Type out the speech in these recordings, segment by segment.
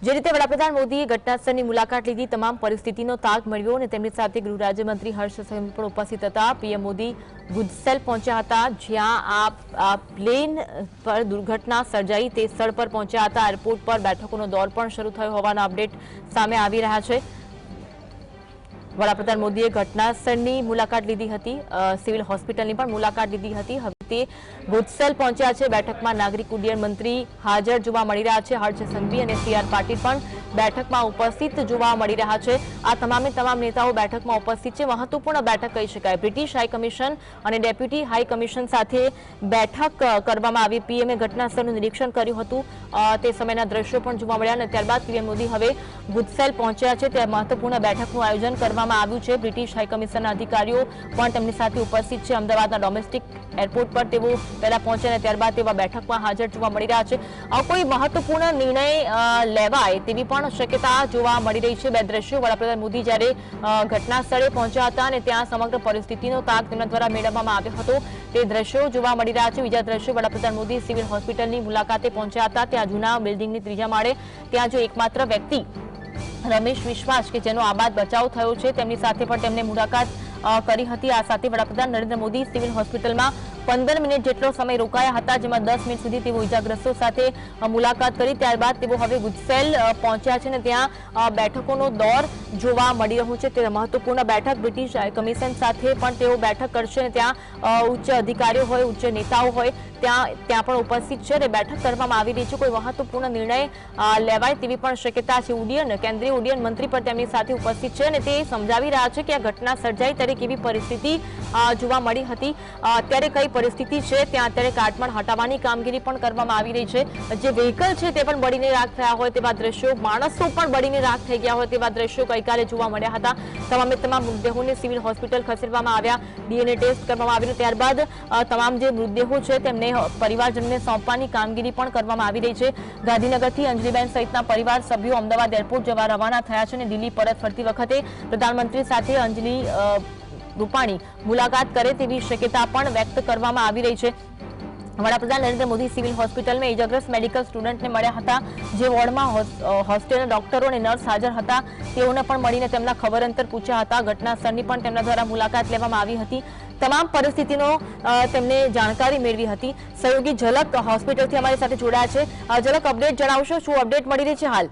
જે રીતે વડાપ્રધાન મોદીએ ઘટનાસ્થળની મુલાકાત લીધી, તમામ પરિસ્થિતિનો તાગ મેળવ્યો અને તેમની સાથે ગૃહ રાજ્યમંત્રી હર્ષ સંઘવી પણ ઉપસ્થિત હતા। પીએમ મોદી ગુજસેલ પહોંચ્યા હતા, જ્યાં આ પ્લેન પર દુર્ઘટના સર્જાઈ તે સ્થળ પર પહોંચ્યા હતા। એરપોર્ટ પર બેઠકોનો દોર પણ શરૂ થયો હોવાના અપડેટ સામે આવી રહ્યા છે। વડાપ્રધાન મોદીએ ઘટનાસ્થળની મુલાકાત લીધી હતી, સિવિલ હોસ્પિટલની પણ મુલાકાત લીધી હતી। હવે તે ગુજસેલ પહોંચ્યા છે। બેઠકમાં નાગરિક ઉડ્ડયન મંત્રી હાજર જોવા મળી રહ્યા છે। હર્ષ સંઘવી અને સી આર પાટીલ પણ બેઠકમાં ઉપસ્થિત જોવા મળી રહ્યા છે। આ તમામે તમામ નેતાઓ બેઠકમાં ઉપસ્થિત છે। મહત્વપૂર્ણ બેઠક કહી શકાય। બ્રિટિશ હાઈ કમિશન અને ડેપ્યુટી હાઈ કમિશન સાથે બેઠક કરવામાં આવી। પીએમએ ઘટનાસ્થળનું નિરીક્ષણ કર્યું હતું, તે સમયના દ્રશ્યો પણ જોવા મળ્યા અને ત્યારબાદ પીએમ મોદી હવે ગુજસેલ પહોંચ્યા છે। ત્યાં મહત્વપૂર્ણ બેઠકનું આયોજન કરવામાં આવ્યું છે। બ્રિટિશ હાઈ કમિશનના અધિકારીઓ પણ તેમની સાથે ઉપસ્થિત છે। અમદાવાદના ડોમેસ્ટિક એરપોર્ટ પર તેઓ પહેલા પહોંચ્યા અને ત્યારબાદ તેઓ બેઠકમાં હાજર જોવા મળી રહ્યા છે। કોઈ મહત્વપૂર્ણ નિર્ણય લેવાય તેવી પણ શક્યતા જોવા મળી રહી છે। બે દ્રશ્યો વડાપ્રધાન મોદી જ્યારે ઘટના સ્થળે પહોંચ્યા હતા અને ત્યાં સમગ્ર પરિસ્થિતિનો તાગ તેમના દ્વારા મેળવવામાં આવ્યો હતો, તે દ્રશ્યો જોવા મળી રહ્યા છે। બીજા દ્રશ્યો વડાપ્રધાન મોદી સિવિલ હોસ્પિટલની મુલાકાતે પહોંચ્યા હતા। ત્યાં જૂના બિલ્ડિંગની ત્રીજા માળે ત્યાં જો એકમાત્ર વ્યક્તિ રમેશ વિશ્વાસ કે જેનો આબાદ બચાવ થયો છે, તેમની સાથે પણ તેમને મુલાકાત કરી હતી। આ સાથે વડાપ્રધાન નરેન્દ્ર મોદી સિવિલ હોસ્પિટલમાં 15 મિનિટ જેટલો સમય રોકાયા હતા, જેમાં 10 મિનિટ સુધી તેઓ ઇજાગ્રસ્તો સાથે મુલાકાત કરી। ત્યારબાદ તેઓ હવે ગુજસેલ પહોંચ્યા છે અને ત્યાં બેઠકોનો દોર જોવા મળી રહ્યો છે। તે મહત્વપૂર્ણ બેઠક બ્રિટિશ કમિશન સાથે પણ તેઓ બેઠક કરશે અને ત્યાં ઉચ્ચ અધિકારીઓ હોય, ઉચ્ચ નેતાઓ હોય ત્યાં પણ ઉપસ્થિત છે અને બેઠક કરવામાં આવી રહી છે। કોઈ મહત્વપૂર્ણ નિર્ણય લેવાય તેવી પણ શક્યતા છે। કેન્દ્રીય ઉડ્ડયન મંત્રી પણ તેમની સાથે ઉપસ્થિત છે અને તે સમજાવી રહ્યા છે કે આ ઘટના સર્જાઈ ત્યારે કેવી પરિસ્થિતિ જોવા મળી હતી, અત્યારે કઈ પરિસ્થિતિ છે। ત્યાં અત્યારે કાટમાળ હટાવવાની કામગીરી પણ કરવામાં આવી રહી છે। જે વ્હીકલ છે તે પણ બળીને રાખ થયા હોય તેવા દ્રશ્યો, માણસો પણ બળીને રાખ થઈ ગયા હોય તેવા દ્રશ્યો ગઈકાલે જોવા મળ્યા હતા। તમામે તમામ મૃતદેહોને સિવિલ હોસ્પિટલ ખસેડવામાં આવ્યા, ડીએનએ ટેસ્ટ કરવામાં આવ્યું, ત્યારબાદ તમામ જે મૃતદેહો છે તેમને પરિવારજનોને સોંપવાની કામગીરી પણ કરવામાં આવી રહી છે। ગાંધીનગરથી અંજલિબેન સહિતના પરિવાર સભ્યો અમદાવાદ એરપોર્ટ જવા રવાના થયા છે અને દિલ્હી પરત ફરતી વખતે પ્રધાનમંત્રી સાથે અંજલિ રૂપાણી મુલાકાત કરે તેવી શક્યતા પણ વ્યક્ત કરવામાં આવી રહી છે। વડાપ્રધાન નરેન્દ્ર મોદી સિવિલ હોસ્પિટલમાં ઇજાગ્રસ્ત મેડિકલ સ્ટુડન્ટને મળ્યા હતા। જે વોર્ડમાં હોસ્ટેલના ડોક્ટરો અને નર્સ હાજર હતા તેઓને પણ મળીને તેમના ખબર અંતર પૂછ્યા હતા। ઘટના સ્થળની પણ તેમના દ્વારા મુલાકાત લેવામાં આવી હતી। તમામ પરિસ્થિતિનો તેમને જાણકારી મેળવી હતી। સહયોગી ઝલક હોસ્પિટલથી અમારી સાથે જોડાયા છે। ઝલક, અપડેટ જણાવશો, શું અપડેટ મળી રહી છે હાલ?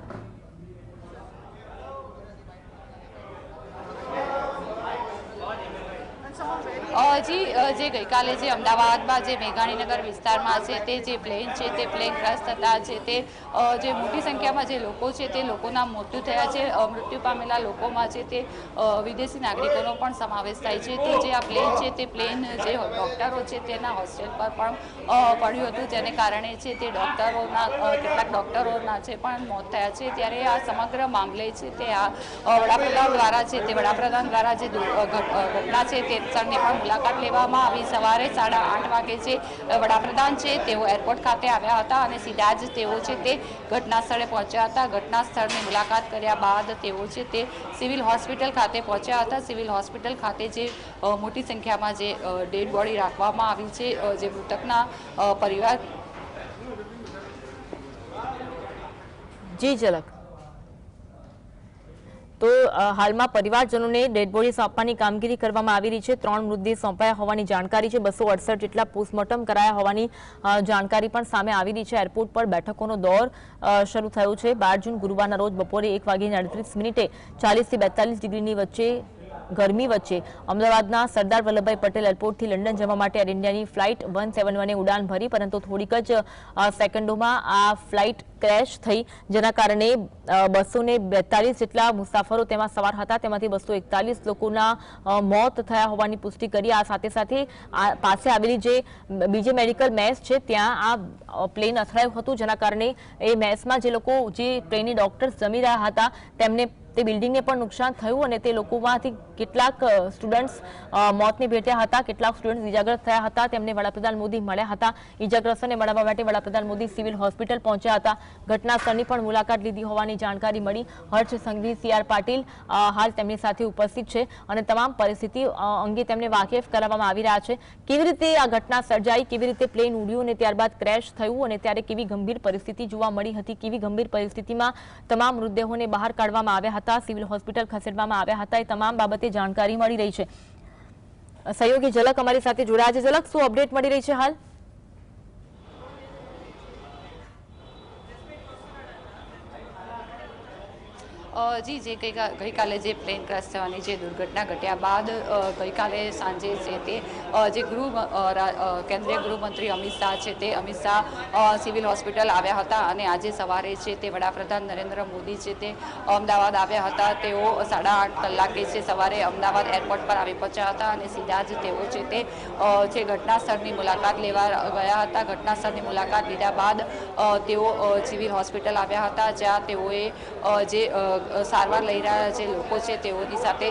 જી, જે ગઈકાલે જે અમદાવાદમાં જે મેઘાણીનગર વિસ્તારમાં છે તે જે પ્લેન છે તે પ્લેનગ્રસ્ત હતા, જે મોટી સંખ્યામાં જે લોકો છે તે લોકોના મૃત્યુ થયા છે। મૃત્યુ પામેલા લોકોમાં છે તે વિદેશી નાગરિકોનો પણ સમાવેશ થાય છે। તો જે આ પ્લેન છે તે પ્લેન જે ડૉક્ટરો છે તેના હોસ્ટેલ પર પણ પડ્યું હતું, જેને કારણે છે તે કેટલાક ડૉક્ટરોના છે પણ મોત થયા છે। ત્યારે આ સમગ્ર મામલે છે તે આ વડાપ્રધાન દ્વારા જે ઘટના છે તે સ્થળની પણ મુલાકાત લેવામાં આવી। સવારે 8:30 વાગે છે વડાપ્રધાન છે તેઓ એરપોર્ટ ખાતે આવ્યા હતા અને સીધા જ તેઓ છે તે ઘટના સ્થળે પહોંચ્યા હતા। ઘટના સ્થળની મુલાકાત કર્યા બાદ તેઓ છે તે સિવિલ હોસ્પિટલ ખાતે પહોંચ્યા હતા। સિવિલ હોસ્પિટલ ખાતે જે મોટી સંખ્યામાં જે ડેડ બોડી રાખવામાં આવી છે, જે મૃતકના પરિવાર જી ઝલક, તો હાલમાં પરિવારજનોને ડેડ બોડી સોંપવાની કામગીરી કરવામાં આવી રહી છે। 3 મૃતદેહ સોંપાયા હોવાની જાણકારી છે। 268 જેટલા પોસ્ટમોર્ટમ કરાયા હોવાની જાણકારી પણ સામે આવી રહી છે। એરપોર્ટ પર બેઠકોનો દોર શરૂ થયો છે। 12 જૂન ગુરુવારના રોજ બપોરે 1:38 40 થી 42 ડિગ્રીની વચ્ચે ગરમી વચ્ચે અમદાવાદના સરદાર વલ્લભભાઈ પટેલ એરપોર્ટથી લંડન જવા માટે એર ઇન્ડિયાની ફ્લાઇટ 171 ઉડાન ભરી, પરંતુ થોડીક જ સેકન્ડોમાં આ ફ્લાઇટ ક્રેશ થઈ, જેના કારણે 242 જેટલા મુસાફરો તેમાં સવાર હતા, તેમાંથી 241 લોકોના મોત થયા હોવાની પુષ્ટિ કરી। આ સાથે સાથે પાસે આવેલી જે બીજી મેડિકલ મેસ છે ત્યાં આ પ્લેન અથડાયું હતું, જેના કારણે એ મેસમાં જે લોકો, જે ટ્રેની ડોક્ટર્સ જમી રહ્યા હતા તેમને તે બિલ્ડિંગને પણ નુકસાન થયું અને તે લોકોમાંથી કેટલાક સ્ટુડન્ટ્સ મોતને ભેટ્યા હતા, કેટલાક સ્ટુડન્ટ્સ ઇજાગ્રસ્ત થયા હતા. તેમને વડાપ્રધાન મોદી મળ્યા હતા. ઇજાગ્રસ્તોને મળવા માટે વડાપ્રધાન મોદી સિવિલ હોસ્પિટલ પહોંચ્યા હતા. ઘટના સ્થળની પણ મુલાકાત લીધી હોવાની જાણકારી મળી. હર્ષ સંઘવી, CR પાટીલ હાલ તેમની સાથે ઉપસ્થિત છે અને તમામ પરિસ્થિતિ અંગે તેમને વાકેફ કરાવવામાં આવી રહ્યા છે. કેવી રીતે આ ઘટના સર્જાઈ, કેવી રીતે પ્લેન ઉડ્યું અને ત્યારબાદ ક્રેશ થયું અને ત્યારે કેવી ગંભીર પરિસ્થિતિ જોવા મળી હતી, કેવી ગંભીર પરિસ્થિતિમાં તમામ મૃતદેહોને બહાર કાઢવામાં આવ્યા હતા, સિવિલ હોસ્પિટલ ખસેડવામાં આવ્યા હતા, એ તમામ બાબતે જાણકારી મળી રહી છે. સહયોગી ઝલક અમારી સાથે જોડાયા છે. ઝલક, શું અપડેટ મળી રહી છે હાલ? જી, જે ગઈકાલે જે પ્લેન ક્રેશ થવાની જે દુર્ઘટના ઘટ્યા બાદ ગઈકાલે સાંજે છે તે જે કેન્દ્રીય ગૃહમંત્રી અમિત શાહ છે તે અમિત શાહ સિવિલ હોસ્પિટલ આવ્યા હતા અને આજે સવારે છે તે વડાપ્રધાન નરેન્દ્ર મોદી છે તે અમદાવાદ આવ્યા હતા. તેઓ 8:30 કલાકે છે સવારે અમદાવાદ એરપોર્ટ પર આવી પહોંચ્યા હતા અને સીધા જ તેઓ છે તે જે ઘટના સ્થળની મુલાકાત લેવા ગયા હતા. ઘટના સ્થળની મુલાકાત લીધા બાદ તેઓ સિવિલ હોસ્પિટલ આવ્યા હતા, જ્યાં તેઓએ જે સારવાર લઈ રહ્યા જે લોકો છે તેઓની સાથે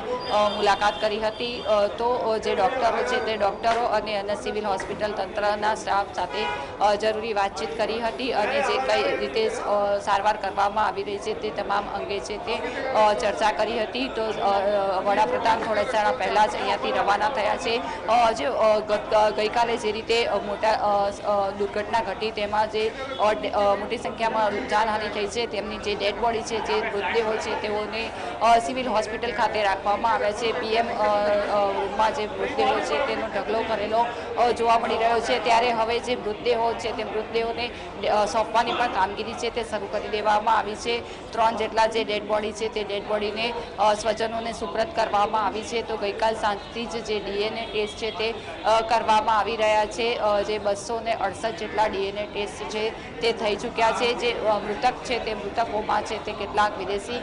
મુલાકાત કરી હતી. તો જે ડૉક્ટરો છે તે ડૉક્ટરો અને સિવિલ હોસ્પિટલ તંત્રના સ્ટાફ સાથે જરૂરી વાતચીત કરી હતી અને જે કઈ રીતે સારવાર કરવામાં આવી રહી છે તે તમામ અંગે છે તે ચર્ચા કરી હતી. તો વડાપ્રધાન થોડા સમય પહેલાં જ અહીંયાથી રવાના થયા છે. જે ગઈકાલે જે રીતે મોટા દુર્ઘટના ઘટી તેમાં જે મોટી સંખ્યામાં જાનહાનિ થઈ છે તેમની જે ડેડ બોડી છે, જે મૃતદેહો છે તેઓને સિવિલ હોસ્પિટલ ખાતે રાખવામાં આવ્યા છે. PM રૂમમાં જે મૃતદેહો છે તેનો ઢગલો કરેલો જોવા મળી રહ્યો છે. ત્યારે હવે જે મૃતદેહો છે તે મૃતદેહોને સોંપવાની પણ કામગીરી છે તે શરૂ કરી દેવામાં આવી છે. 3 જેટલા જે ડેડ બોડી છે તે ડેડ બોડીને સ્વજનોને સુપ્રત કરવામાં આવી છે. તો ગઈકાલ સાંજથી જ જે DNA ટેસ્ટ છે તે કરવામાં આવી રહ્યા છે. જે 268 જેટલા DNA ટેસ્ટ છે તે થઈ ચૂક્યા છે. જે મૃતક છે તે મૃતકોમાં છે તે કેટલાક વિદેશી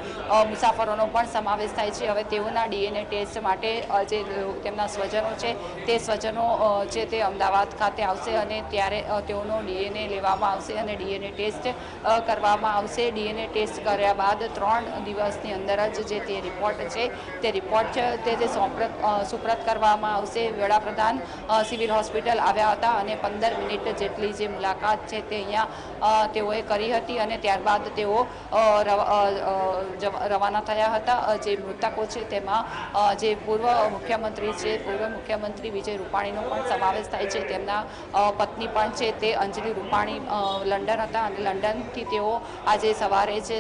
મુસાફરોનો પણ સમાવેશ થાય છે. હવે તેઓના DNA ટેસ્ટ માટે જે તેમના સ્વજનો છે તે સ્વજનો છે તે અમદાવાદ ખાતે આવશે અને ત્યારે તેઓનો DNA લેવામાં આવશે અને DNA ટેસ્ટ કરવામાં આવશે. DNA ટેસ્ટ કર્યા બાદ 3 દિવસની અંદર જ જે તે રિપોર્ટ છે તે રિપોર્ટ તે સુપ્રત કરવામાં આવશે. વડાપ્રધાન સિવિલ હોસ્પિટલ આવ્યા હતા અને 15 મિનિટ જેટલી જે મુલાકાત છે તે અહીંયા તેઓએ કરી હતી અને ત્યારબાદ તેઓ રવાના થયા હતા. જે મૃતકો છે તેમાં જે પૂર્વ મુખ્યમંત્રી વિજય રૂપાણીનો પણ સમાવેશ થાય છે. તેમના પત્ની પણ છે તે અંજલિ રૂપાણી લંડન હતા અને લંડનથી તેઓ આજે સવારે છે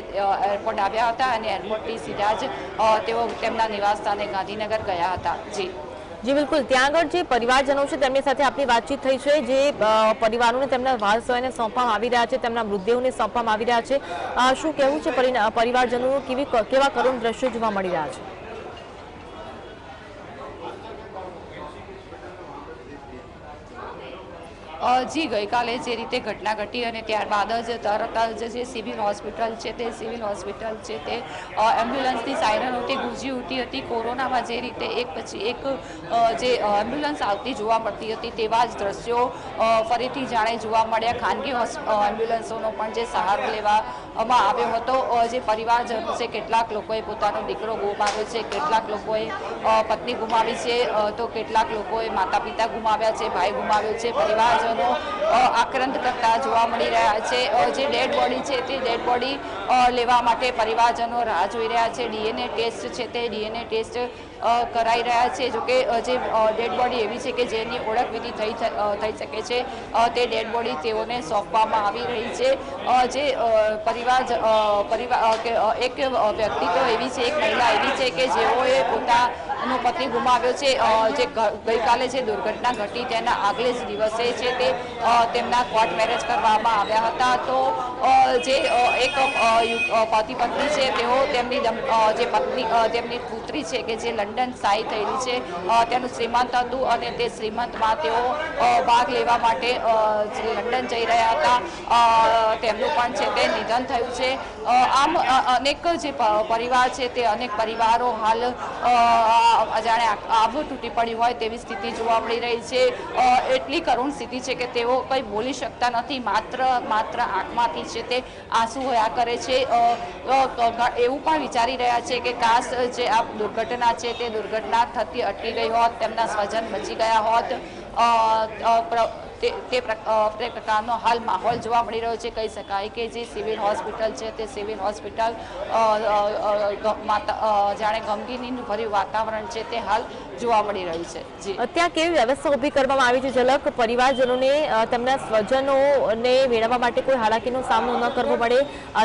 એરપોર્ટ આવ્યા હતા અને એરપોર્ટથી સીધા જ તેઓ તેમના નિવાસ સ્થાને ગાંધીનગર ગયા હતા. જી બિલકુલ. ત્યાં આગળ જે પરિવારજનો છે તેમની સાથે આપની વાતચીત થઈ છે. જે પરિવારોને તેમના વારસોને સોંપવામાં આવી રહ્યા છે, તેમના મૃતદેહોને સોંપવામાં આવી રહ્યા છે, શું કહેવું છે પરિવારજનોનું? કેવા કરુણ દ્રશ્યો જોવા મળી રહ્યા છે? જી, ગઈકાલે જે રીતે ઘટના ઘટી અને ત્યારબાદ જ તરત જ જે સિવિલ હોસ્પિટલ છે તે એમ્બ્યુલન્સની સાયરનોથી ગુંજી ઉઠી હતી. કોરોનામાં જે રીતે એક પછી એક જે એમ્બ્યુલન્સ આવતી જોવા મળતી હતી તેવા જ દ્રશ્યો ફરીથી જાણે જોવા મળ્યા. ખાનગી એમ્બ્યુલન્સોનો પણ જે સહારો લેવામાં આવ્યો હતો. જે પરિવારજનો છે, કેટલાક લોકોએ પોતાનો દીકરો ગુમાવ્યો છે, કેટલાક લોકોએ પત્ની ગુમાવી છે, તો કેટલાક લોકોએ માતા પિતા ગુમાવ્યા છે, ભાઈ ગુમાવ્યો છે. પરિવારજનો આક્રંદ કરતા જોવા મળી રહ્યા છે. જે ડેડ બોડી છે તે ડેડ બોડી લેવા માટે પરિવારજનો રાહ જોઈ રહ્યા છે. DNA ટેસ્ટ છે તે DNA ટેસ્ટ કરાઈ રહ્યા છે. જોકે જે ડેડ બોડી એવી છે કે જેની ઓળખ વિધિ થઈ શકે છે તે ડેડ બોડી તેઓને સોંપવામાં આવી રહી છે. જે એક વ્યક્તિ તો એવી છે, એક મહિલા એવી છે કે જેઓએ પોતાનો પતિ ગુમાવ્યો છે. જે ગઈકાલે જે દુર્ઘટના ઘટી તેના આગલે જ દિવસે છે તે તેમના કોર્ટ મેરેજ કરવામાં આવ્યા હતા. તો જે એક પતિ પત્ની છે તેઓ તેમની જે પત્ની તેમની પુત્રી છે કે જે લંડન સ્થાયી થયેલી છે તેનું શ્રીમંત હતું અને તે શ્રીમંતમાં તેઓ ભાગ લેવા માટે લંડન જઈ રહ્યા હતા. તેમનું પણ છે તે નિધન થયું છે. આમ અનેક જે પરિવાર છે તે અનેક પરિવારો હાલ જાણે આભ તૂટી પડી હોય તેવી સ્થિતિ જોવા મળી રહી છે. એટલી કરુણ સ્થિતિ છે કે તેઓ કંઈ બોલી શકતા નથી, માત્ર આંખમાંથી છે તે આંસુ હોયા કરે છે. એવું પણ વિચારી રહ્યા છે કે કાશ જે આ દુર્ઘટના છે તે દુર્ઘટના થતી અટકી ગઈ હોત, તેમના સ્વજન બચી ગયા હોત. તે પ્રકારનો હાલ માહોલ જોવા મળી રહ્યો છે. કહી શકાય કે જે સિવિલ હોસ્પિટલ છે તે સિવિલ હોસ્પિટલ જાણે ગમગીનીનું ભર્યું વાતાવરણ છે તે હાલ જોવા મળી રહ્યું છે. જી, ત્યાં કેવી વ્યવસ્થા ઊભી કરવામાં આવી છે ઝલક? પરિવારજનોને તેમના સ્વજનોને મેળવવા માટે કોઈ હાલાકીનો સામનો ન કરવો પડે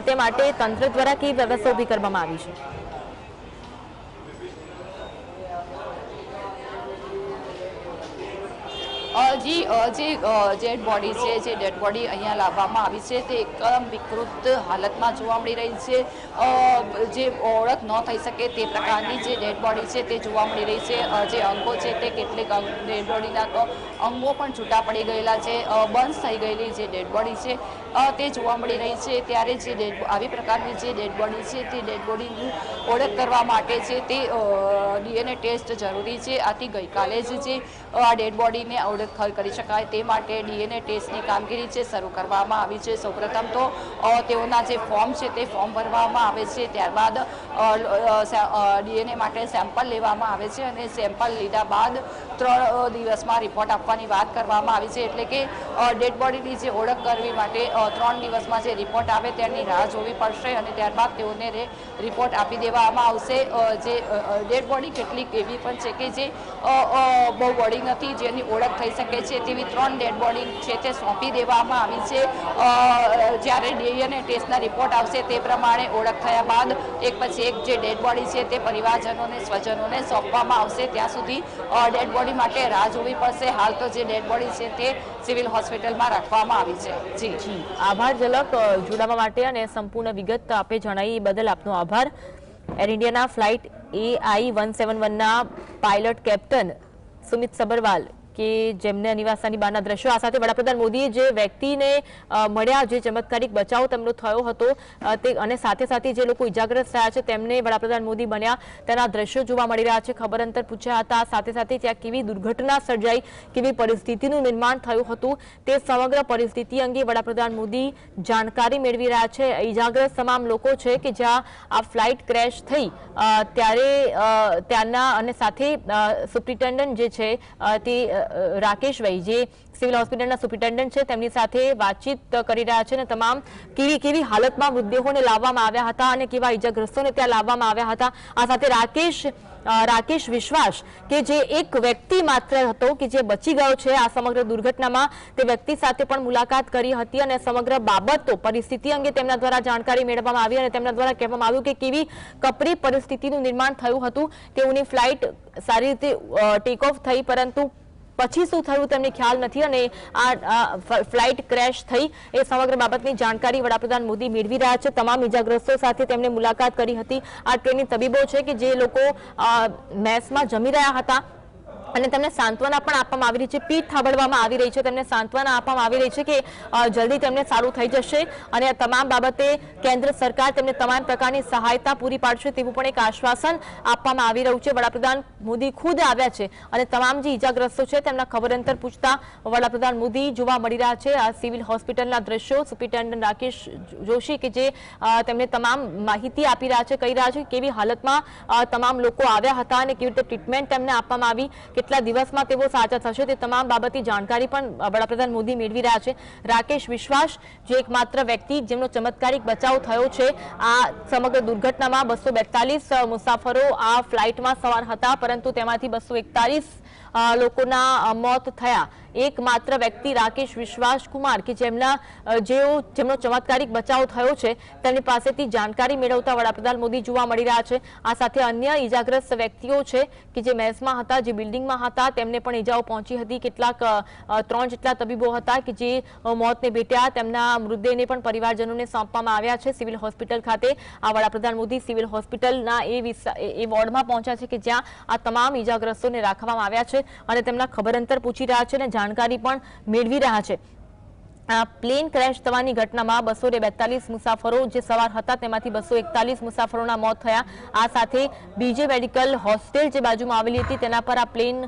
તે માટે તંત્ર દ્વારા કેવી વ્યવસ્થા ઊભી કરવામાં આવી છે? જી, જે ડેડ બોડી છે, જે ડેડ બોડી અહીંયા લાવવામાં આવી છે તે એકદમ વિકૃત હાલતમાં જોવા મળી રહી છે. જે ઓળખ ન થઈ શકે તે પ્રકારની જે ડેડ બોડી છે તે જોવા મળી રહી છે. જે અંગો છે તે કેટલીક ડેડ બોડીના તો અંગો પણ છૂટા પડી ગયેલા છે. બંધ થઈ ગયેલી જે ડેડ બોડી છે તે જોવા મળી રહી છે. ત્યારે જે આવી પ્રકારની જે ડેડ બોડી છે તે ડેડ બોડીની ઓળખ કરવા માટે છે તે DNA ટેસ્ટ જરૂરી છે. આથી ગઈકાલે જ જે આ ડેડ બોડીને ઓળખ કરી શકાય તે માટે DNA ટેસ્ટની કામગીરી છે શરૂ કરવામાં આવી છે. સૌપ્રથમ તો તેઓના જે ફોર્મ છે તે ફોર્મ ભરવામાં આવે છે, ત્યારબાદ DNA માટે સેમ્પલ લેવામાં આવે છે અને સેમ્પલ લીધા બાદ 3 દિવસમાં રિપોર્ટ આપવાની વાત કરવામાં આવી છે. એટલે કે ડેડ બોડીની જે ઓળખ કરવી માટે 3 દિવસમાં જે રિપોર્ટ આવે તેની રાહ જોવી પડશે અને ત્યારબાદ તેઓને રિપોર્ટ આપી દેવામાં આવશે. જે ડેડ બોડી કેટલીક એવી પણ છે કે જે બહુ બોડી નથી જેની ઓળખ થઈ શકે છે તેવી 3 ડેડ બોડી છે તે સોંપી દેવામાં આવી છે. જ્યારે DNA ટેસ્ટના રિપોર્ટ આવશે તે પ્રમાણે ઓળખ થયા બાદ એક પછી એક જે ડેડ બોડી છે તે પરિવારજનોને સ્વજનોને સોંપવામાં આવશે. ત્યાં સુધી ડેડ બોડી માટે રાહ જોવી પડશે. હાલ તો જે ડેડ બોડી છે તે સિવિલ હોસ્પિટલમાં રાખવામાં આવી છે. જી, આભાર ઝલક જોડાવા માટે અને સંપૂર્ણ વિગત આપે જણાવી બદલ આપનો આભાર. એર ઇન્ડિયાના ફ્લાઇટ AI-171ના પાયલટ કેપ્ટન સુમિત સબરવાલ કે જેમને નિવાસની બહારના દ્રશ્યો. આ સાથે વડાપ્રધાન મોદીએ જે વ્યક્તિને મળ્યા, જે ચમત્કારિક બચાવ તેમનો થયો હતો તે અને સાથે સાથે જે લોકો ઇજાગ્રસ્ત થયા છે તેમને વડાપ્રધાન મોદી બન્યા તેના દ્રશ્યો જોવા મળી રહ્યા છે. ખબર અંતર પૂછ્યા હતા, સાથે સાથે ત્યાં કેવી દુર્ઘટના સર્જાઈ, કેવી પરિસ્થિતિનું નિર્માણ થયું હતું તે સમગ્ર પરિસ્થિતિ અંગે વડાપ્રધાન મોદી જાણકારી મેળવી રહ્યા છે. ઇજાગ્રસ્ત તમામ લોકો છે કે જ્યાં આ ફ્લાઇટ ક્રેશ થઈ ત્યારે ત્યાંના અને સાથે સુપ્રિન્ટેન્ડન્ટ જે છે તે રાકેશભાઈ જે સિવિલ હોસ્પિટલના સુપ્રિન્ટેન્ડન્ટ છે તેમની સાથે વાતચીત કરી રહ્યા છે અને તમામ કેવી હાલતમાં મૃતદેહોને લાવવામાં આવ્યા હતા અને કેવા ઇજાગ્રસ્તોને ત્યાં લાવવામાં આવ્યા હતા. આ સાથે રાકેશ વિશ્વાસ કે જે એક વ્યક્તિ માત્ર હતો કે જે બચી ગયો છે આ સમગ્ર દુર્ઘટનામાં, તે વ્યક્તિ સાથે પણ મુલાકાત કરી હતી અને સમગ્ર બાબતો પરિસ્થિતિ અંગે તેમના દ્વારા જાણકારી મેળવવામાં આવી અને તેમના દ્વારા કહેવામાં આવ્યું કે કેવી કપરી પરિસ્થિતિનું નિર્માણ થયું હતું. તેઓની ફ્લાઇટ સારી રીતે ટેક ઓફ થઈ પરંતુ પછી શું થયું તેમને ખ્યાલ નથી અને આ ફ્લાઇટ ક્રેશ થઈ એ સમગ્ર બાબતની જાણકારી વડાપ્રધાન મોદી મેળવી રહ્યા છે. તમામ ઇજાગ્રસ્તો સાથે તેમણે મુલાકાત કરી હતી. આ ટ્રેનની તબીબો છે કે જે લોકો મેસમાં જમી રહ્યા હતા અને તેમને સાંત્વના પણ આપવામાં આવી રહી છે, પીઠ થાબડવામાં આવી રહી છે, તેમને સાંત્વના આપવામાં આવી રહી છે કે જલ્દી તેમને સારું થઈ જશે અને આ તમામ બાબતે કેન્દ્ર સરકાર તેમને તમામ પ્રકારની સહાયતા પૂરી પાડશે તેવું પણ એક આશ્વાસન આપવામાં આવી રહ્યું છે. વડાપ્રધાન મોદી ખુદ આવ્યા છે અને તમામ જે ઇજાગ્રસ્તો છે તેમના ખબર અંતર પૂછતા વડાપ્રધાન મોદી જોવા મળી રહ્યા છે. આ સિવિલ હોસ્પિટલના દ્રશ્યો સુપ્રિન્ટેન્ડન્ટ રાકેશ જોશી કે જે તેમને તમામ માહિતી આપી રહ્યા છે, કહી રહ્યા છે કેવી હાલતમાં તમામ લોકો આવ્યા હતા અને કેવી રીતે ટ્રીટમેન્ટ તેમને આપવામાં આવી, કેટલા દિવસમાં તેઓ સાજા થશે તે તમામ બાબતની જાણકારી પણ વડાપ્રધાન મોદી મેળવી રહ્યા છે. રાકેશ વિશ્વાસ જે એકમાત્ર વ્યક્તિ જેમનો ચમત્કારિક બચાવ થયો છે આ સમગ્ર દુર્ઘટનામાં 242 મુસાફરો આ ફ્લાઇટમાં સવાર હતા પરંતુ તેમાંથી 241 લોકોના મોત થયા. એકમાત્ર વ્યક્તિ રાકેશ વિશ્વાસ કુમાર કે જેમનો ચમત્કારિક બચાવ થયો છે તેમની પાસેથી જાણકારી મેળવતા વડાપ્રધાન મોદી જોવા મળી રહ્યા છે. આ સાથે અન્ય ઇજાગ્રસ્ત વ્યક્તિઓ છે કે જે મેસમાં હતા, જે બિલ્ડિંગમાં હતા, તેમને પણ ઇજાઓ પહોંચી હતી. કેટલાક 3 જેટલા તબીબો હતા કે જે મોતને ભેટ્યા, તેમના મૃતદેહને પણ પરિવારજનોને સોંપવામાં આવ્યા છે સિવિલ હોસ્પિટલ ખાતે. આ વડાપ્રધાન મોદી સિવિલ હોસ્પિટલના એ વોર્ડમાં પહોંચ્યા છે કે જ્યાં આ તમામ ઇજાગ્રસ્તોને રાખવામાં આવ્યા છે અને તેમના ખબર અંતર પૂછી રહ્યા છે અને જાણકારી પણ મેળવી રહ્યા છે. આ પ્લેન ક્રેશ થવાની ઘટનામાં 242 મુસાફરો જે સવાર હતા તેમાંથી 241 મુસાફરોના મોત થયા। આ સાથે બીજે મેડિકલ હોસ્ટેલ જે બાજુમાં આવેલી હતી તેના પર આ પ્લેન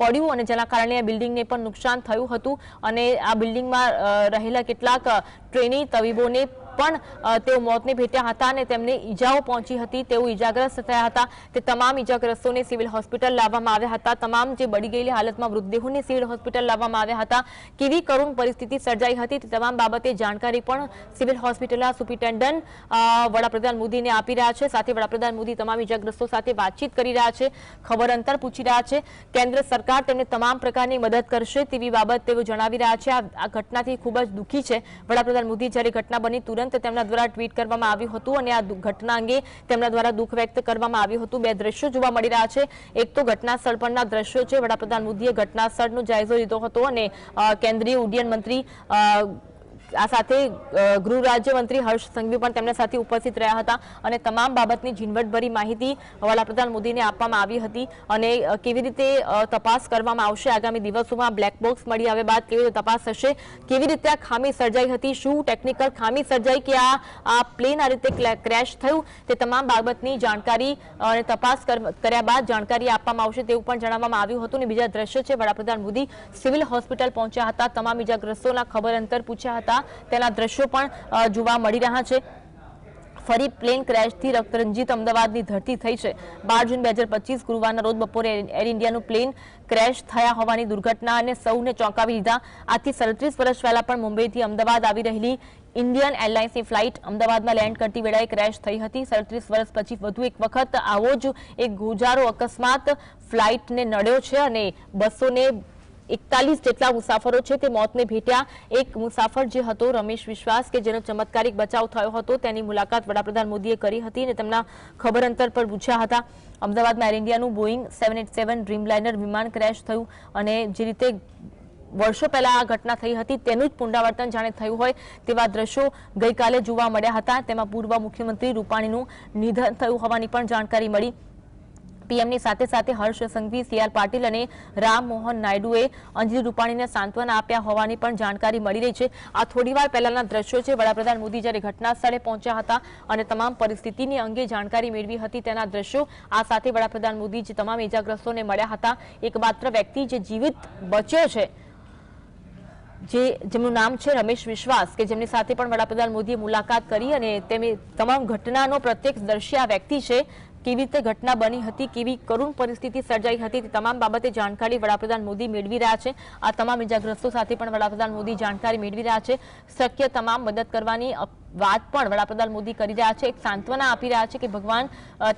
પડ્યું અને જેના કારણે આ બિલ્ડિંગને પણ નુકસાન થયું હતું અને આ બિલ્ડિંગમાં રહેલા કેટલાક ટ્રેની તબીબોને પણ તેઓ મોતને ભેટ્યા હતા અને તેમને ઈજાઓ પહોંચી હતી, તેઓ ઈજાગ્રસ્ત થયા હતા। તે તમામ ઈજાગ્રસ્તોને સિવિલ હોસ્પિટલ લાવવામાં આવ્યા હતા। તમામ જે બળી ગયેલી હાલતમાં મૃતદેહોને સિવિલ હોસ્પિટલ લાવવામાં આવ્યા હતા। કેવી કરુણ પરિસ્થિતિ સર્જાઈ હતી તે તમામ બાબતે જાણકારી પણ સિવિલ હોસ્પિટલના સુપ્રિન્ટેન્ડન્ટ વડાપ્રધાન મોદીને આપી રહ્યા છે। સાથે વડાપ્રધાન મોદી તમામ ઈજાગ્રસ્તો સાથે વાતચીત કરી રહ્યા છે, ખબર અંતર પૂછી રહ્યા છે। કેન્દ્ર સરકાર તેમને તમામ પ્રકારની મદદ કરશે તેવી બાબત તેઓ જણાવી રહ્યા છે। આ ઘટનાથી ખૂબ જ દુઃખી છે વડાપ્રધાન મોદી। જ્યારે ઘટના બની તુરંત તેમના દ્વારા ટ્વીટ કરવામાં આવ્યું હતું અને આ ઘટના અંગે તેમના દ્વારા દુઃખ વ્યક્ત કરવામાં આવ્યું હતું। બે દ્રશ્યો જોવા મળી રહ્યા છે। એક તો ઘટના સ્થળ પરના દ્રશ્યો છે। વડાપ્રધાન મોદીએ ઘટના સ્થળનો જાયજો લીધો હતો અને કેન્દ્રીય ઉડ્ડયન મંત્રી આ સાથે ગૃહ રાજ્યમંત્રી હર્ષ સંઘવી પણ તેમના સાથે ઉપસ્થિત રહ્યા હતા અને તમામ બાબતની ઝીણવટભરી માહિતી વડાપ્રધાન મોદીને આપવામાં આવી હતી અને કેવી રીતે તપાસ કરવામાં આવશે આગામી દિવસોમાં બ્લેક બોક્સ મળી આવ્યા બાદ કેવી રીતે તપાસ થશે, કેવી રીતે આ ખામી સર્જાઈ હતી, શું ટેકનિકલ ખામી સર્જાઈ કે આ પ્લેન આ રીતે ક્રેશ થયું તે તમામ બાબતની જાણકારી અને તપાસ કર્યા બાદ જાણકારી આપવામાં આવશે તેવું પણ જણાવવામાં આવ્યું હતું। અને બીજા દ્રશ્ય છે વડાપ્રધાન મોદી સિવિલ હોસ્પિટલ પહોંચ્યા હતા, તમામ ઈજાગ્રસ્તોના ખબર અંતર પૂછ્યા હતા, તેના દ્રશ્યો પણ જોવા મળી રહ્યા છે। ફરી પ્લેન ક્રેશથી રક્તરંજિત અમદાવાદની ધરતી થઈ છે। 12 જૂન 2025 ગુરુવારના રોજ બપોરે એર ઇન્ડિયાનું પ્લેન ક્રેશ થયા હોવાની દુર્ઘટના અને સૌને ચોંકાવી દીધા। આજથી 37 વર્ષ પહેલા પણ મુંબઈથી અમદાવાદ આવી રહેલી ઇન્ડિયન એરલાઇન્સની ફ્લાઇટ અમદાવાદમાં લેન્ડ કરતી વેળાએ ક્રેશ થઈ હતી। 37 વર્ષ પછી વધુ એક વખત આવો જ એક ગોજારો અકસ્માત ફ્લાઇટને નડ્યો છે અને 241 જેટલા મુસાફરો છે તે મોતને ભેટ્યા। એક મુસાફર જે હતો રમેશ વિશ્વાસ કે જેનો ચમત્કારિક બચાવ થયો હતો તેની મુલાકાત વડાપ્રધાન મોદીએ કરી હતી અને તેમના ખબર અંતર પર પૂછ્યા હતા। અમદાવાદમાં એર ઇન્ડિયાનું બોઈંગ 787 ડ્રીમલાઇનર વિમાન ક્રેશ થયું અને જે રીતે વર્ષો પહેલા આ ઘટના થઈ હતી તેનું જ પુનરાવર્તન જાણે થયું હોય તેવા દ્રશ્યો ગઈકાલે જોવા મળ્યા હતા। તેમાં પૂર્વ મુખ્યમંત્રી રૂપાણીનું નિધન થયું હોવાની પણ જાણકારી મળી। પીએમની સાથે સાથે હર્ષ સંઘવી, સીઆર પાટીલ અને રામ મોહન નાયડુએ અંજલિ રૂપાણીને સાંત્વના આપ્યા હોવાની પણ જાણકારી મળી રહી છે। આ થોડીવાર પહેલાના દ્રશ્યો છે। વડાપ્રધાન મોદી જ્યારે ઘટના સ્થળે પહોંચ્યા હતા અને તમામ પરિસ્થિતિની અંગે જાણકારી મેળવી હતી તેના દ્રશ્યો। આ સાથે વડાપ્રધાન મોદી જે તમામ ઇજાગ્રસ્તોને મળ્યા હતા, એકમાત્ર વ્યક્તિ જે જીવિત બચ્યો છે જેમનું નામ છે રમેશ વિશ્વાસ કે જેમની સાથે પણ વડાપ્રધાન મોદીએ મુલાકાત કરી અને તેની તમામ ઘટનાનો પ્રત્યક્ષદર્શી આ વ્યક્તિ છે। કેવી રીતે ઘટના બની હતી, કેવી કરુણ પરિસ્થિતિ સર્જાઈ હતી તે તમામ બાબતે જાણકારી વડાપ્રધાન મોદી મેળવી રહ્યા છે। આ તમામ ઇજાગ્રસ્તો સાથે પણ વડાપ્રધાન મોદી જાણકારી મેળવી રહ્યા છે। શક્ય તમામ મદદ કરવાની વાત પણ વડાપ્રધાન મોદી કરી રહ્યા છે। એક સાંત્વના આપી રહ્યા છે કે ભગવાન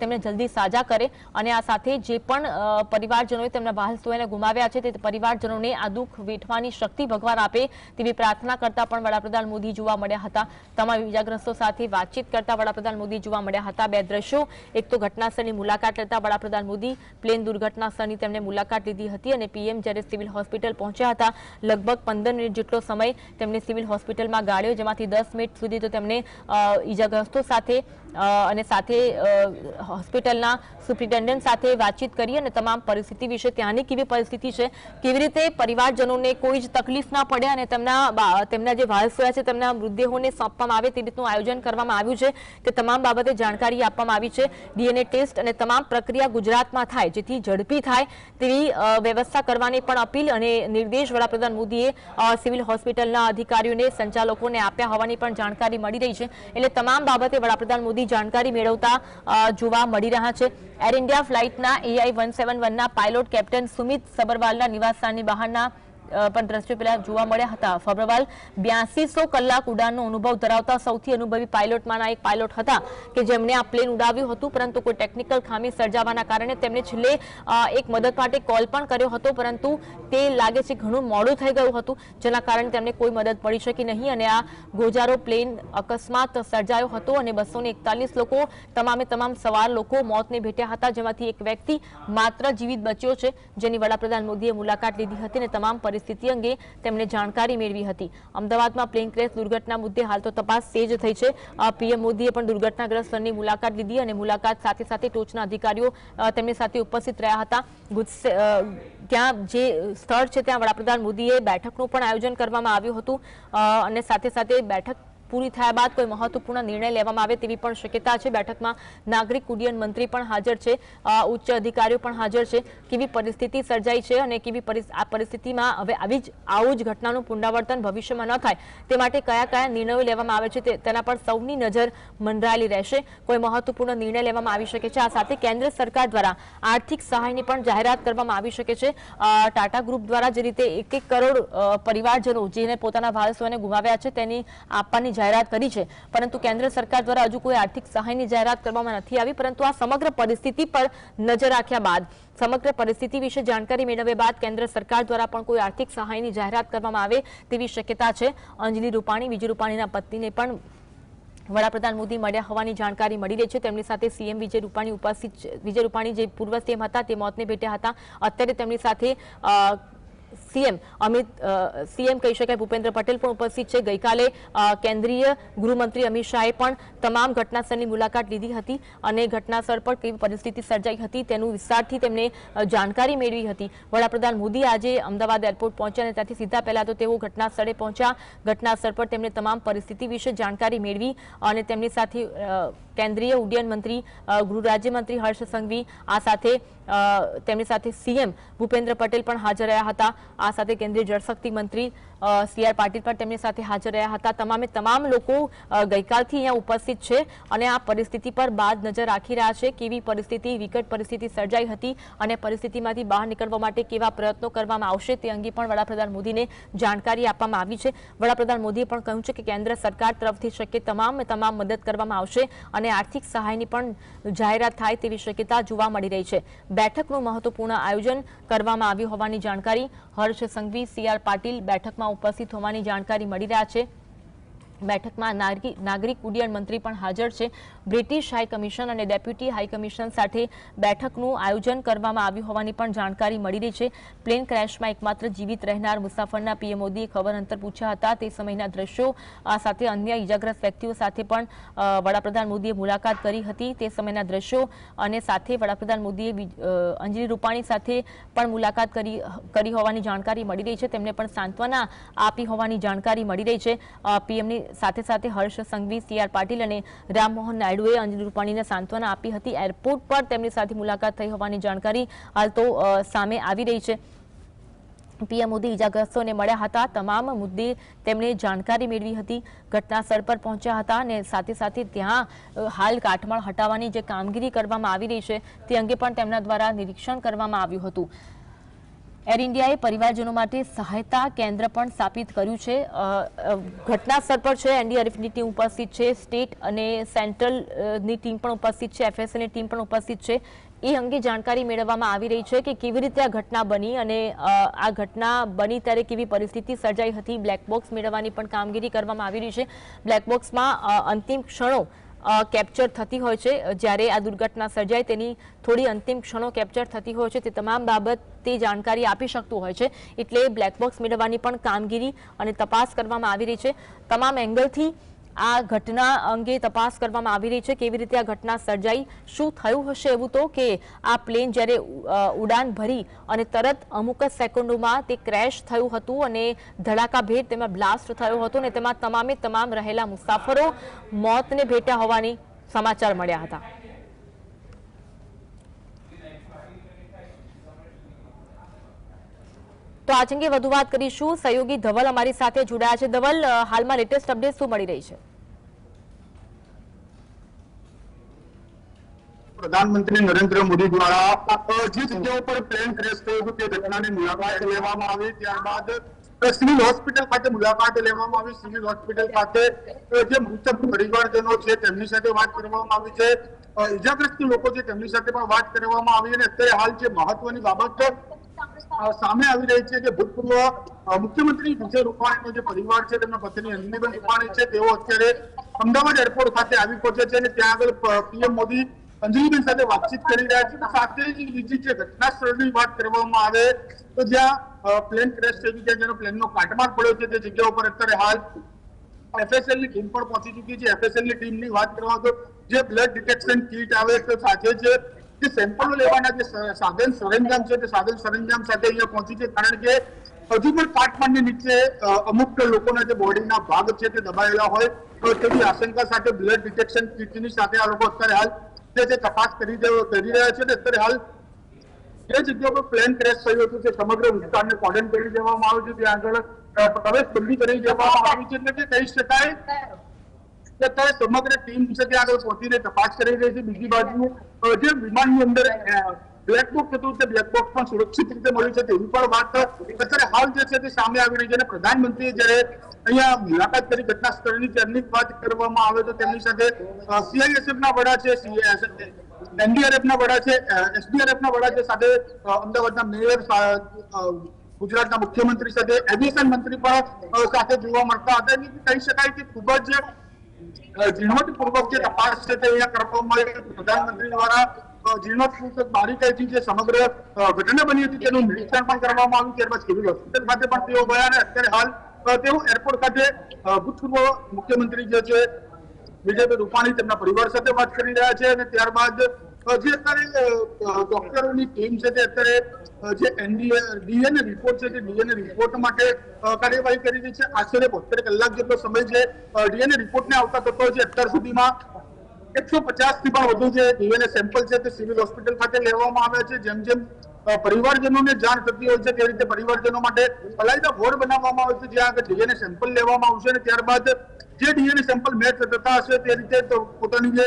તેમને જલ્દી સાજા કરે અને આ સાથે જે પણ પરિવારજનોએ તેમના વહાલસોયાને ગુમાવ્યા છે તે પરિવારજનોને આ દુઃખ વેઠવાની શક્તિ ભગવાન આપે તેવી પ્રાર્થના કરતા પણ વડાપ્રધાન મોદી જોવા મળ્યા હતા। તમામ ઇજાગ્રસ્તો સાથે વાતચીત કરતા વડાપ્રધાન મોદી જોવા મળ્યા હતા। બે દ્રશ્યો, એક તો ઘટનાસ્થળની મુલાકાત લેતા વડાપ્રધાન મોદી પ્લેન દુર્ઘટના સ્થળની તેમણે મુલાકાત લીધી હતી અને પીએમ જ્યારે સિવિલ હોસ્પિટલ પહોંચ્યા હતા લગભગ 15 મિનિટ જેટલો સમય તેમને સિવિલ હોસ્પિટલમાં ગાળ્યો, જેમાંથી 10 મિનિટ સુધી તો તેમને ઈજાગ્રસ્તો સાથે અને સાથે હોસ્પિટલના સુપ્રિન્ટેન્ડન્ટ સાથે વાતચીત કરી અને તમામ પરિસ્થિતિ વિશે, ત્યાંની કેવી પરિસ્થિતિ છે, કેવી રીતે પરિવારજનોને કોઈ જ તકલીફ ના પડે અને તેમના જે વારસોયા છે તેમના મૃતદેહોને સોંપવામાં આવે તે રીતનું આયોજન કરવામાં આવ્યું છે તે તમામ બાબતે જાણકારી આપવામાં આવી છે। ડીએનએ ટેસ્ટ અને તમામ પ્રક્રિયા ગુજરાતમાં થાય જેથી ઝડપી થાય તેવી વ્યવસ્થા કરવાની પણ અપીલ અને નિર્દેશ વડાપ્રધાન મોદીએ સિવિલ હોસ્પિટલના અધિકારીઓને, સંચાલકોને આપ્યા હોવાની પણ જાણકારી મળી રહી છે। એટલે તમામ બાબતે વડાપ્રધાન મોદી જાણકારી મેળવતા જોવા મળી રહ્યા છે। એર ઇન્ડિયા ફ્લાઇટના AI-171ના પાયલોટ કેપ્ટન સુમિત સબરવાલના નિવાસસ્થાનની બહારના પણ દ્રશ્યો પહેલા જોવા મળ્યા હતા। સબરવાલ 8200 કલાક ઉડાનનો અનુભવ ધરાવતા સૌથી અનુભવી પાયલોટમાંના એક પાયલોટ હતા કે જેમણે આ પ્લેન ઉડાવ્યું હતું, પરંતુ કોઈ ટેકનિકલ ખામી સર્જાવાના કારણે તેમણે છેલ્લે એક મદદ માટે કોલ પણ કર્યો હતો, પરંતુ તે લાગે છે ઘણું મોડું થઈ ગયું હતું જેના કારણે તેમને કોઈ મદદ મળી શકી નહીં અને આ ગોજારો પ્લેન અકસ્માત સર્જાયો હતો અને 241 લોકો, તમામ સવાર લોકો મોતને ભેટ્યા હતા, જેમાંથી એક વ્યક્તિ માત્ર જીવિત બચ્યો છે જેની વડાપ્રધાન મોદીએ મુલાકાત લીધી હતી અને તમામ પરિસ્થિતિ પરિસ્થિતિ અંગે તેમણે જાણકારી મેળવી હતી। અમદાવાદમાં પ્લેન ક્રેશ દુર્ઘટના મુદ્દે હાલ તો તપાસ તેજ થઈ છે। પીએમ મોદીએ પણ દુર્ઘટનાગ્રસ્ત સ્થળની મુલાકાત લીધી અને મુલાકાત સાથે સાથે ટોચના અધિકારીઓ તેમની સાથે ઉપસ્થિત રહ્યા હતા। ત્યાં જે સ્થળ છે ત્યાં વડાપ્રધાન મોદીએ બેઠકનું પણ આયોજન કરવામાં આવ્યું હતું અને સાથે સાથે બેઠક પૂરી થયા બાદ કોઈ મહત્વપૂર્ણ નિર્ણય લેવામાં આવે તેવી પણ શક્યતા છે। બેઠકમાં નાગરિક ઉડ્ડયન મંત્રી પણ હાજર છે, ઉચ્ચ અધિકારીઓ પણ હાજર છે। કેવી પરિસ્થિતિ સર્જાઈ છે અને કેવી આ પરિસ્થિતિમાં હવે આવું જ ઘટનાનું પુનરાવર્તન ભવિષ્યમાં ન થાય તે માટે કયા કયા નિર્ણયો લેવામાં આવે છે તેના પર સૌની નજર મંડરાયેલી રહેશે। કોઈ મહત્વપૂર્ણ નિર્ણય લેવામાં આવી શકે છે। આ સાથે કેન્દ્ર સરકાર દ્વારા આર્થિક સહાયની પણ જાહેરાત કરવામાં આવી શકે છે। ટાટા ગ્રુપ દ્વારા જે રીતે 1 કરોડ પરિવારજનો જેને પોતાના વારસોને ગુમાવ્યા છે તેની આપવાની જાહેરાત કરી છે, પરંતુ કેન્દ્ર સરકાર દ્વારા હજુ કોઈ આર્થિક સહાયની જાહેરાત કરવામાં નથી આવી। પરંતુ આ સમગ્ર પરિસ્થિતિ પર નજર રાખ્યા બાદ, સમગ્ર પરિસ્થિતિ વિશે જાણકારી મેળવ્યા બાદ કેન્દ્ર સરકાર દ્વારા પણ કોઈ આર્થિક સહાયની જાહેરાત કરવામાં આવે તેવી શક્યતા છે। અંજલિ રૂપાણી, વિજય રૂપાણીના પત્નીને પણ વડાપ્રધાન મોદી મળ્યા હોવાની જાણકારી મળી રહી છે। તેમની સાથે સીએમ વિજય રૂપાણી ઉપસ્થિત છે। વિજય રૂપાણી જે પૂર્વ સીએમ હતા તે મોતને ભેટ્યા હતા। અત્યારે તેમની સાથે સીએમ કહી શકાય ભૂપેન્દ્ર પટેલ પણ ઉપસ્થિત છે। ગઈકાલે કેન્દ્રીય ગૃહમંત્રી અમિત શાહે પણ તમામ ઘટનાસ્થળની મુલાકાત લીધી હતી અને ઘટનાસ્થળ પર કેવી પરિસ્થિતિ સર્જાઈ હતી તેનું વિસ્તારથી તેમણે જાણકારી મેળવી હતી। વડાપ્રધાન મોદી આજે અમદાવાદ એરપોર્ટ પહોંચ્યા અને ત્યાંથી સીધા પહેલા તો તેઓ ઘટનાસ્થળે પહોંચ્યા। ઘટનાસ્થળ પર તેમણે તમામ પરિસ્થિતિ વિશે જાણકારી મેળવી અને તેમની સાથે કેન્દ્રીય ઉડ્ડયન મંત્રી, ગૃહ રાજ્યમંત્રી હર્ષ સંઘવી, આ સાથે તેમની સાથે સીએમ ભૂપેન્દ્ર પટેલ પણ હાજર રહ્યા હતા। આ સાથે કેન્દ્રીય જળશક્તિ મંત્રી સીઆર પાટીલ પણ તેમની સાથે હાજર રહ્યા હતા। તમામ લોકો ગઈકાલથી અહીંયા ઉપસ્થિત છે અને આ પરિસ્થિતિ પર બાદ નજર રાખી રહ્યા છે। કેવી પરિસ્થિતિ, વિકટ પરિસ્થિતિ સર્જાઈ હતી અને પરિસ્થિતિમાંથી બહાર નીકળવા માટે કેવા પ્રયત્નો કરવામાં આવશે તે અંગે પણ વડાપ્રધાન મોદીને જાણકારી આપવામાં આવી છે। વડાપ્રધાન મોદીએ પણ કહ્યું છે કે કેન્દ્ર સરકાર તરફથી શક્ય તમામ મદદ કરવામાં આવશે અને આર્થિક સહાયની પણ જાહેરાત થાય તેવી શક્યતા જોવા મળી રહી છે। બેઠકનું મહત્વપૂર્ણ આયોજન કરવામાં આવ્યું હોવાની જાણકારી હર્ષ સંઘવી, સીઆર પાટીલ બેઠકમાં ઉપસ્થિત હોવાની જાણકારી મળી રહ્યા છે। બેઠકમાં નાગરિક ઉડ્ડયન મંત્રી પણ હાજર છે। બ્રિટિશ હાઈ કમિશન અને ડેપ્યુટી હાઈ કમિશન સાથે બેઠકનું આયોજન કરવામાં આવ્યું હોવાની પણ જાણકારી મળી રહી છે। પ્લેન ક્રેશમાં એકમાત્ર જીવિત રહેનાર મુસાફરના પીએમ મોદીએ ખબર અંતર પૂછ્યા હતા તે સમયના દ્રશ્યો, આ સાથે અન્ય ઇજાગ્રસ્ત વ્યક્તિઓ સાથે પણ વડાપ્રધાન મોદીએ મુલાકાત કરી હતી તે સમયના દ્રશ્યો અને સાથે વડાપ્રધાન મોદીએ અંજલિ રૂપાણી સાથે પણ મુલાકાત કરી હોવાની જાણકારી મળી રહી છે। તેમને પણ સાંત્વના આપી હોવાની જાણકારી મળી રહી છે। પીએમની સાથે સાથે હર્ષ સંઘવી, સીઆર પાટીલ અને રામમોહન નાયડુએ અંજલિ રૂપાણીને સાંત્વના આપી હતી। એરપોર્ટ પર તેમની સાથે મુલાકાત થઈ હોવાની જાણકારી હાલ તો સામે આવી રહી છે। પીએમ મોદી ઇજાગ્રસ્તોને મળ્યા હતા, તમામ મુદ્દે તેમણે જાણકારી મેળવી હતી, ઘટનાસ્થળ પર પહોંચ્યા હતા અને સાથે સાથે ત્યાં હાલ કાટમાળ હટાવવાની જે કામગીરી કરવામાં આવી રહી છે તે અંગે પણ તેમના દ્વારા નિરીક્ષણ કરવામાં આવ્યું હતું। એર ઇન્ડિયાએ પરિવારજનો માટે સહાયતા કેન્દ્ર પણ સ્થાપિત કર્યું છે। ઘટનાસ્થળ પર છે એનડીઆરએફની ટીમ ઉપસ્થિત છે, સ્ટેટ અને સેન્ટ્રલની ટીમ પણ ઉપસ્થિત છે, એફએસએલની ટીમ પણ ઉપસ્થિત છે। એ અંગે જાણકારી મેળવવામાં આવી રહી છે કે કેવી રીતે આ ઘટના બની અને આ ઘટના બની ત્યારે કેવી પરિસ્થિતિ સર્જાઈ હતી। બ્લેક બોક્સ મેળવવાની પણ કામગીરી કરવામાં આવી રહી છે। બ્લેક બોક્સમાં અંતિમ ક્ષણો કેપ્ચર થતી હોય છે, જ્યારે આ દુર્ઘટના સર્જાય તેની થોડી અંતિમ ક્ષણો કેપ્ચર થતી હોય છે, તે તમામ બાબતે જાણકારી આપી શકતું હોય છે। એટલે બ્લેક બોક્સ મેળવવાની પણ કામગીરી અને તપાસ કરવામાં આવી રહી છે। તમામ એંગલથી આ ઘટના અંગે તપાસ કરવામાં આવી રહી છે, કેવી રીતે આ ઘટના સર્જાઈ, શું થયું હશે એવું તો કે આ પ્લેન જ્યારે ઉડાન ભરી અને તરત અમુક જ સેકન્ડોમાં તે ક્રેશ થયું હતું અને ધડાકાભેર તેમાં બ્લાસ્ટ થયો હતો અને તેમાં તમામ રહેલા મુસાફરો મોતને ભેટ્યા હોવાની સમાચાર મળ્યા હતા। તો આ અંગે વધુ વાત કરીશું, સહયોગી ધવલ અમારી સાથે જોડાયા છે। ધવલ, હાલમાં લેટેસ્ટ અપડેટ શું મળી રહી છે? પ્રધાનમંત્રી નરેન્દ્ર મોદી દ્વારા જે જગ્યાઓ પર પ્લેન ક્રેશ થયું હતું તે ઘટનાની મુલાકાત લેવામાં આવી, ત્યારબાદ સિવિલ હોસ્પિટલ ખાતે મુલાકાત લેવામાં આવી। સિવિલ હોસ્પિટલ ખાતે જે મૃતક પરિવારજનો છે તેમની સાથે વાત કરવામાં આવી છે, ઇજાગ્રસ્ત લોકો છે તેમની સાથે પણ વાત કરવામાં આવી અને અત્યારે હાલ જે મહત્વની બાબત સામે આવી રહી છે કે ભૂતપૂર્વ મુખ્યમંત્રી વિજય રૂપાણીનો જે પરિવાર છે તેમના પત્ની અંજલિબેન રૂપાણી છે તેઓ અત્યારે અમદાવાદ એરપોર્ટ ખાતે આવી પહોંચ્યા છે અને ત્યાં આગળ પીએમ મોદી અંજલિબેન સાથે વાતચીત કરી રહ્યા છે। સાથે જ બીજી જે ઘટના સ્થળની વાત કરવામાં આવે તો જ્યાં પ્લેન ક્રેશ થઈ ગયું છે, જેનો પ્લેનનો કાટમાળ પડ્યો છે, તે જગ્યા ઉપર અત્યારે હાલ FSL ની ટીમ પણ પહોંચી ચૂકી છે. FSL ની ટીમની વાત કરવા તો જે બ્લડ ડિટેક્શન કીટ આવે છે, સાથે જ જે સેમ્પલો લેવાના જે સાધન સરંજામ છે, તે સાધન સરંજામ સાથે અહીંયા પહોંચી છે, કારણ કે હજુ પણ કાટમાળની નીચે અમુક લોકોના જે બોડીના ભાગ છે તે દબાયેલા હોય તેવી આશંકા સાથે બ્લડ ડિટેક્શન કીટની સાથે આ લોકો અત્યારે હાલ જે તપાસ કરી રહ્યા છે. અત્યારે હાલ જે જગ્યા પર પ્લેન ક્રેશ થયું હતું તે સમગ્ર વિસ્તારને કોર્ડન કરી દેવામાં આવ્યું છે, ત્યાં આગળ પ્રવેશ બંધી કરી દેવામાં આવી છે. એટલે કે કહી શકાય કે અત્યારે સમગ્ર ટીમ છે તે આગળ પહોંચીને તપાસ કરી રહી છે. બીજી બાજુ જે વિમાનની અંદર બ્લેક બોક્સ હતું તે બ્લેક બોક્સ પણ સુરક્ષિત રીતે મળ્યું છે તેવી પણ વાત અત્યારે હાલ જે છે તે સામે આવી રહી છે. અને પ્રધાનમંત્રીએ જયારે અહીંયા મુલાકાત કરી ઘટના સ્થળની તેમની વાત કરવામાં આવે તો તેમની સાથે CISF ના વડા છે, NDRF ના વડા છે, SDRF ના વડા છે, સાથે અમદાવાદના મેયર, ગુજરાતના મુખ્યમંત્રી સાથે એવિએશન મંત્રી પણ સાથે જોવા મળતા હતા. કહી શકાય કે ખૂબ જ ઝીણવટપૂર્વક જે તપાસ છે તે અહીંયા કરવામાં આવી. પ્રધાનમંત્રી દ્વારા ઝીણવટપૂર્વક બારીકાઈથી જે સમગ્ર ઘટના બની હતી તેનું નિરીક્ષણ પણ કરવામાં આવ્યું. ત્યારબાદ સિવિલ હોસ્પિટલ ખાતે પણ તેઓ ગયા અને અત્યારે હાલ તેઓ એરપોર્ટ ખાતે ભૂતપૂર્વ મુખ્યમંત્રી જે છે વિજયભાઈ રૂપાણી તેમના પરિવાર સાથે વાત કરી રહ્યા છે. અને ત્યારબાદ જે અત્યારે ડોક્ટરોની ટીમ છે તે અત્યારે જે DNA રિપોર્ટ છે તે DNA રિપોર્ટ માટે કાર્યવાહી કરી રહી છે. આશરે 72 કલાક જેટલો સમય છે DNA રિપોર્ટને આવતા થતો છે. અત્યાર સુધીમાં 150 થી પણ વધુ જે DNA સેમ્પલ છે તે સિવિલ હોસ્પિટલ ખાતે લેવામાં આવ્યા છે. જેમ જેમ પરિવારજનોને જાણ થતી હોય છે તે રીતે પરિવારજનો માટે અલાયદા વોર્ડ બનાવવામાં આવે છે, જ્યાં આગળ DNA સેમ્પલ લેવામાં આવશે અને ત્યારબાદ જે DNA સેમ્પલ મેચ થતા હશે તે રીતે પોતાની જે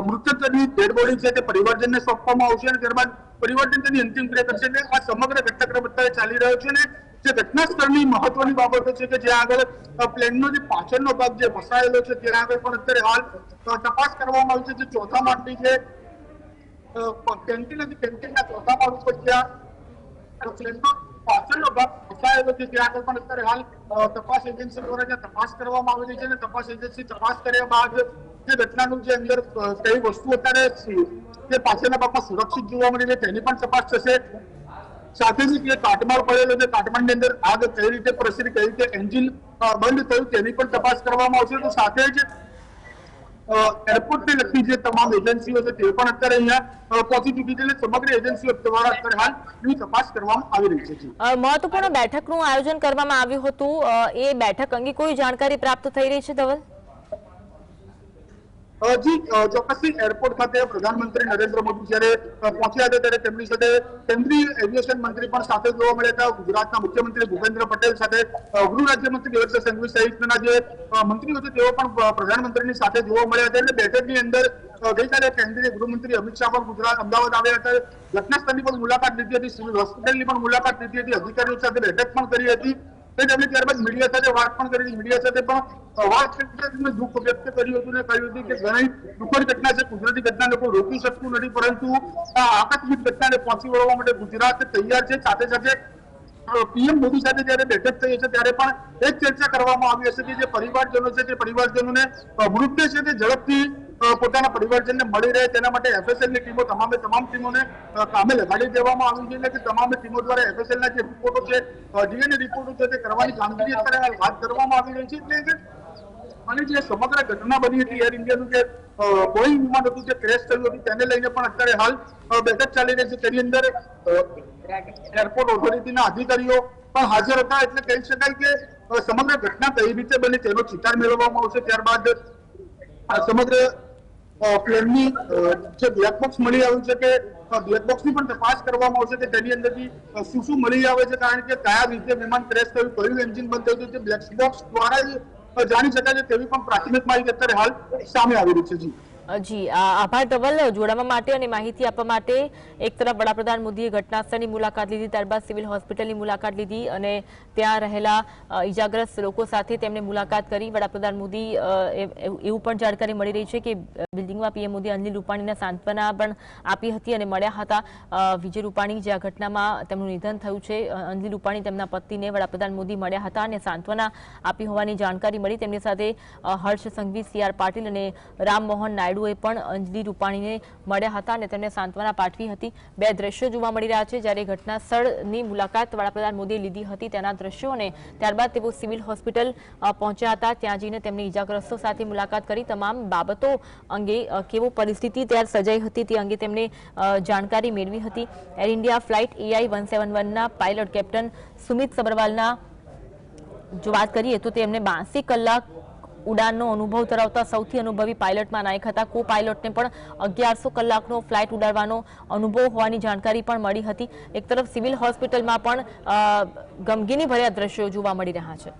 મૃતકની ડેડ બોડી છે તે પરિવારજનને સોંપવામાં આવશે અને ત્યારબાદ પરિવારજન તેની અંતિમ ક્રિયા કરશે. એટલે આ સમગ્ર ઘટનાક્રમ અત્યારે ચાલી રહ્યો છે. અને જે ઘટના સ્થળની મહત્વની બાબતો છે કે જ્યાં આગળ પ્લેનનો જે પાછળનો ભાગ જે ફસાયેલો છે ત્યાં આગળ પણ અત્યારે હાલ તપાસ કરવામાં આવી છે. જે ચોથા માળની જે કેન્ટીન હતી, કેન્ટીનના ચોથા માળ ઉપર જ્યાં પ્લેનનો પાછળનો ભાગ ફસાયેલો છે ત્યાં આગળ પણ અત્યારે હાલ તપાસ એજન્સી દ્વારા તપાસ કરવામાં આવી રહી છે. અને તપાસ એજન્સી તપાસ કર્યા બાદ જે ઘટનાનું જે અંદર કઈ વસ્તુ અત્યારે જે પાછળના ભાગમાં સુરક્ષિત જોવા મળી રહી તેની પણ તપાસ થશે. સાથે જ જે કાટમાળ પડેલો છે, કાટમાળની અંદર આગ કઈ રીતે પ્રસરી, કઈ રીતે એન્જિન બંધ થયું તેની પણ તપાસ કરવામાં આવશે. તો સાથે જ એરપોર્ટને લગતી જે તમામ એજન્સીઓ છે તે પણ અત્યારે અહીંયા પહોંચી ચૂકી છે. એટલે સમગ્ર એજન્સીઓ દ્વારા અત્યારે હાલ એની તપાસ કરવામાં આવી રહી છે. મહત્વપૂર્ણ બેઠકનું આયોજન કરવામાં આવ્યું હતું, એ બેઠક અંગે કોઈ જાણકારી પ્રાપ્ત થઈ રહી છે ધવલ? જી ચોક્કસથી એરપોર્ટ ખાતે પ્રધાનમંત્રી નરેન્દ્ર મોદી જયારે પહોંચ્યા હતા ત્યારે તેમની સાથે કેન્દ્રીય એવિએશન મંત્રી પણ સાથે જોવા મળ્યા હતા. ગુજરાતના મુખ્યમંત્રી ભૂપેન્દ્ર પટેલ સાથે ગૃહ રાજ્યમંત્રી દેવેન્દ્ર સંઘવી સહિતના જે મંત્રીઓ છે તેઓ પણ પ્રધાનમંત્રીની સાથે જોવા મળ્યા હતા. એટલે બેઠકની અંદર ગઈકાલે કેન્દ્રીય ગૃહમંત્રી અમિત શાહ પણ ગુજરાત અમદાવાદ આવ્યા હતા. ઘટના સ્થળની પણ મુલાકાત લીધી હતી, સિવિલ હોસ્પિટલની પણ મુલાકાત લીધી હતી, અધિકારીઓ સાથે બેઠક પણ કરી હતી. તેમણે ત્યારબાદ મીડિયા સાથે વાત પણ કરી. મીડિયા સાથે પણ વાત કરીને દુઃખ વ્યક્ત કર્યું હતું અને કહ્યું હતું કે ઘણી દુઃખદ ઘટના છે, કુદરતી ઘટના લોકો રોકી શકતું નથી, પરંતુ આ આકસ્મિક ઘટનાને પહોંચી વળવા માટે ગુજરાત તૈયાર છે. સાથે સાથે PM મોદી સાથે જયારે બેઠક થઈ છે ત્યારે પણ એક ચર્ચા કરવામાં આવી હશે કે જે પરિવારજનો છે તે પરિવારજનોને મૃતદેહ છે તે ઝડપથી પોતાના પરિવારજનને મળી રહે તેના માટે FSL ની ટીમો તમામ ટીમોને કામે લગાડી દેવામાં આવી છે. એટલે કે તમામ ટીમો દ્વારા FSL ના જે રિપોર્ટો છે, DNA રિપોર્ટો છે તે કરવાની કામગીરી અત્યારે હાથ ધરવામાં આવી રહી છે. એટલે અને જે સમગ્ર ઘટના બની હતી એર ઇન્ડિયાનું જે બોઈંગ વિમાન હતું જે ક્રેશ થયું હતું તેને લઈને પણ અત્યારે હાલ બેઠક ચાલી રહી છે. તેની અંદર એરપોર્ટ ઓથોરિટીના અધિકારીઓ પણ હાજર હતા. એટલે કહી શકાય કે સમગ્ર ઘટના કઈ રીતે બની તેનો ચિતાર મેળવવામાં આવશે. ત્યારબાદ સમગ્ર પ્લેનની જે બ્લેક બોક્સ મળી આવ્યું છે કે બ્લેક બોક્સની પણ તપાસ કરવામાં આવશે કે તેની અંદરથી શું શું મળી આવે છે, કારણ કે કયા રીતે વિમાન ક્રેશ થયું, કયું એન્જિન બંધ થયું તે બ્લેક બોક્સ દ્વારા જ જાણી શકાય છે તેવી પણ પ્રાથમિક માહિતી અત્યારે હાલ સામે આવી રહી છે. જી આભાર ધવલ જોડાવા માટે અને માહિતી આપવા માટે. એક તરફ વડાપ્રધાન મોદીએ ઘટનાસ્થળની મુલાકાત લીધી, ત્યારબાદ સિવિલ હોસ્પિટલની મુલાકાત લીધી અને ત્યાં રહેલા ઇજાગ્રસ્ત લોકો સાથે તેમને મુલાકાત કરી. વડાપ્રધાન મોદી એવું પણ જાણકારી મળી રહી છે કે બિલ્ડિંગમાં PM મોદી અનિલ રૂપાણીને સાંત્વના પણ આપી હતી અને મળ્યા હતા. વિજય રૂપાણી જે આ ઘટનામાં તેમનું નિધન થયું છે, અનિલ રૂપાણી તેમના પત્નીને વડાપ્રધાન મોદી મળ્યા હતા અને સાંત્વના આપી હોવાની જાણકારી મળી. તેમની સાથે હર્ષ સંઘવી, CR પાટીલ અને રામ મોહન નાયડુ નાયડુએ પણ અંજલિ રૂપાણીને મળ્યા હતા અને તેમને સાંત્વના પાઠવી હતી. બે દ્રશ્યો જોવા મળી રહ્યા છે. જ્યારે ઘટના સ્થળની મુલાકાત વડાપ્રધાન મોદીએ લીધી હતી તેના દ્રશ્યો અને ત્યારબાદ તેઓ સિવિલ હોસ્પિટલ પહોંચ્યા હતા. ત્યાં જઈને તેમની ઇજાગ્રસ્તો સાથે મુલાકાત કરી તમામ બાબતો અંગે કેવો પરિસ્થિતિ ત્યાં સર્જાઈ હતી તે અંગે તેમને જાણકારી મેળવી હતી. એર ઇન્ડિયા ફ્લાઇટ EI-171ના પાયલટ કેપ્ટન સુમિત સબરવાલના જો વાત કરીએ તો તેમને 82 કલાક ઉડાનનો અનુભવ ધરાવતા સૌથી અનુભવી પાયલટમાં નાયક હતા. કો પાયલટને પણ 1100 કલાકનો ફ્લાઇટ ઉડાડવાનો અનુભવ હોવાની જાણકારી પણ મળી હતી. એક તરફ સિવિલ હોસ્પિટલમાં પણ ગમગીની ભર્યા દ્રશ્યો જોવા મળી રહ્યા છે.